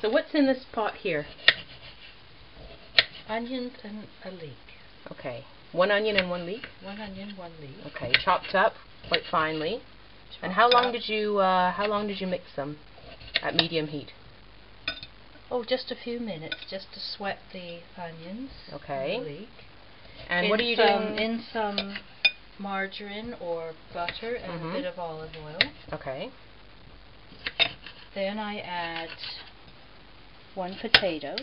So what's in this pot here? Onions and a leek. Okay. 1 onion and 1 leek? 1 onion, 1 leek. Okay, chopped up quite finely. And how long did you mix them at medium heat? Oh, just a few minutes, just to sweat the onions. Okay. And the leek. And what are you doing? In some margarine or butter and a bit of olive oil. Okay. Then I add 1 potato.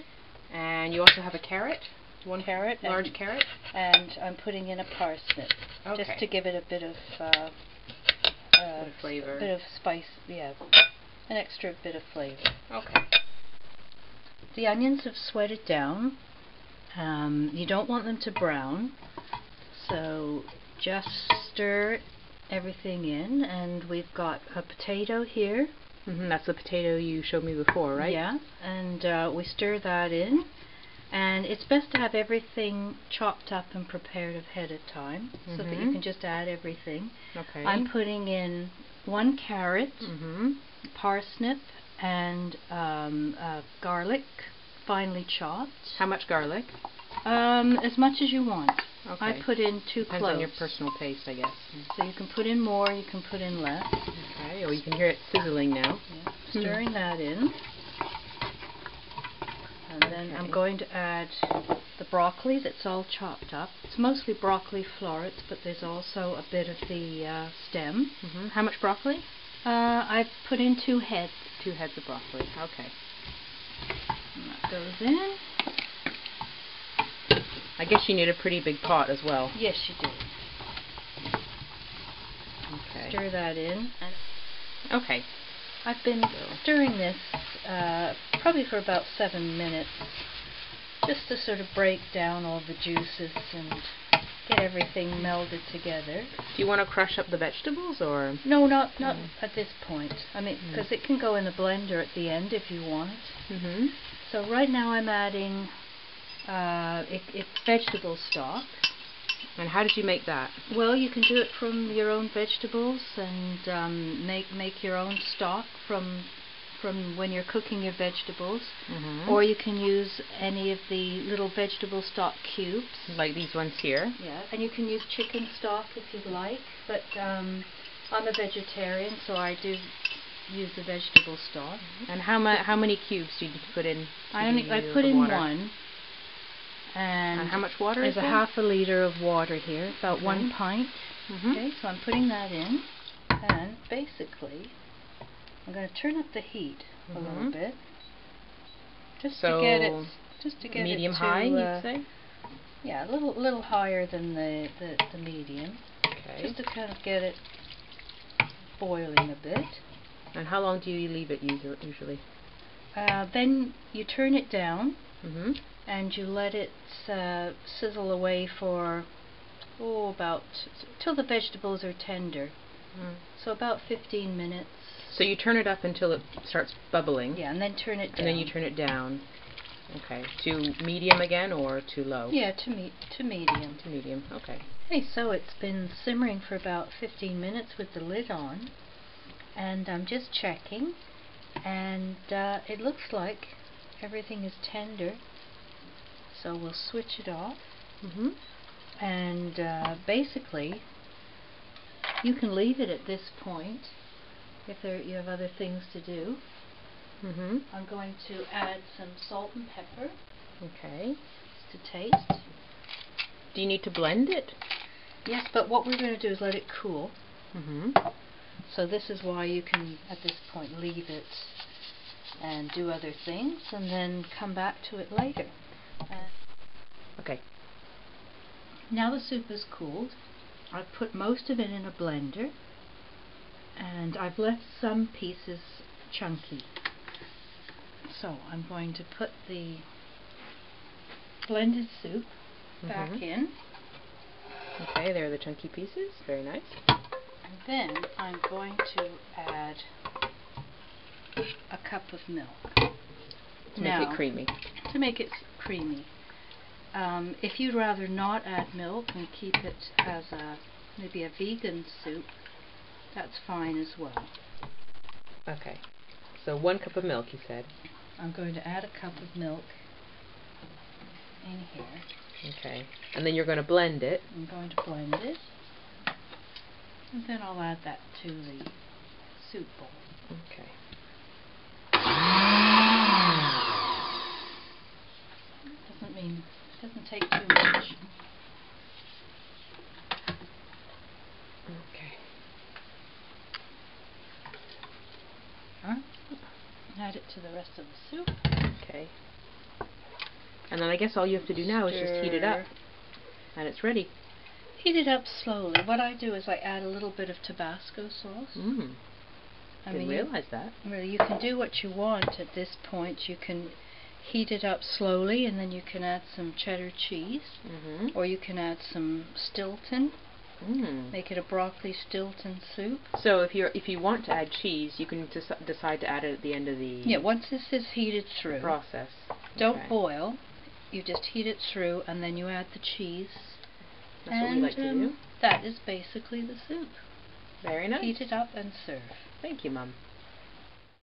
And you also have a carrot? 1 carrot, large carrot? And I'm putting in a parsnip, just to give it a bit of flavor. A bit of spice, yeah, an extra bit of flavor. Okay. The onions have sweated down. You don't want them to brown, so just stir everything in, and we've got a potato here. That's the potato you showed me before, right? Yeah, and we stir that in, and it's best to have everything chopped up and prepared ahead of time, so that you can just add everything. Okay. I'm putting in 1 carrot, parsnip, and garlic, finely chopped. How much garlic? As much as you want. Okay. I put in 2 Depends cloves. on your personal taste, I guess. So you can put in more, you can put in less. Okay, or you can hear it sizzling now. Yeah. Stirring that in. And then I'm going to add the broccoli that's all chopped up. It's mostly broccoli florets, but there's also a bit of the stem. How much broccoli? I've put in 2 heads. 2 heads of broccoli. Okay. And that goes in. I guess you need a pretty big pot as well. Yes, you do. Okay. Stir that in. Okay. I've been stirring this probably for about 7 minutes, just to sort of break down all the juices and get everything melded together. Do you want to crush up the vegetables, or? No, not at this point. I mean, because it can go in the blender at the end if you want it. So right now I'm adding it's vegetable stock. And how did you make that? Well, you can do it from your own vegetables and make your own stock from when you're cooking your vegetables. Or you can use any of the little vegetable stock cubes. Like these ones here? Yeah, and you can use chicken stock if you'd like, but I'm a vegetarian, so I do use the vegetable stock. And how many cubes do you put in? I put in 1. And how much water is there? There's a 1/2 liter of water here, about 1 pint. Okay, so I'm putting that in, and basically I'm going to turn up the heat a little bit, just to get it medium to, high, you'd say? Yeah, a little higher than the medium. Okay. Just to kind of get it boiling a bit. And how long do you leave it usually? Then you turn it down. And you let it sizzle away for about till the vegetables are tender. So about 15 minutes. So you turn it up until it starts bubbling. Yeah, and then turn it down. And then you turn it down. Okay. To medium again, or to low? Yeah, to medium. To medium. Okay. Okay, so it's been simmering for about 15 minutes with the lid on, and I'm just checking, and it looks like everything is tender. So we'll switch it off, and basically you can leave it at this point if you have other things to do. I'm going to add some salt and pepper. Okay. Just to taste. Do you need to blend it? Yes, but what we're going to do is let it cool. So this is why you can at this point leave it and do other things, and then come back to it later. Okay. Now the soup is cooled. I've put most of it in a blender, and I've left some pieces chunky. So I'm going to put the blended soup back in. Okay, there are the chunky pieces. Very nice. And then I'm going to add a cup of milk. To make it creamy. To make it creamy. If you'd rather not add milk and keep it as maybe a vegan soup, that's fine as well. Okay. So 1 cup of milk, you said? I'm going to add a cup of milk in here. Okay. And then you're going to blend it. I'm going to blend it. And then I'll add that to the soup bowl. Okay. Doesn't take too much. Okay. Add it to the rest of the soup. Okay. And then I guess all you have to do now is just heat it up. And it's ready. Heat it up slowly. What I do is I add a little bit of Tabasco sauce. I didn't realize that. Really, you can do what you want at this point. You can heat it up slowly, and then you can add some cheddar cheese, or you can add some Stilton. Make it a broccoli Stilton soup. So if you want to add cheese, you can decide to add it at the end of the once this is heated through. Process. Don't boil. You just heat it through, and then you add the cheese. That's what we like to do. That is basically the soup. Very nice. Heat it up and serve. Thank you, Mum.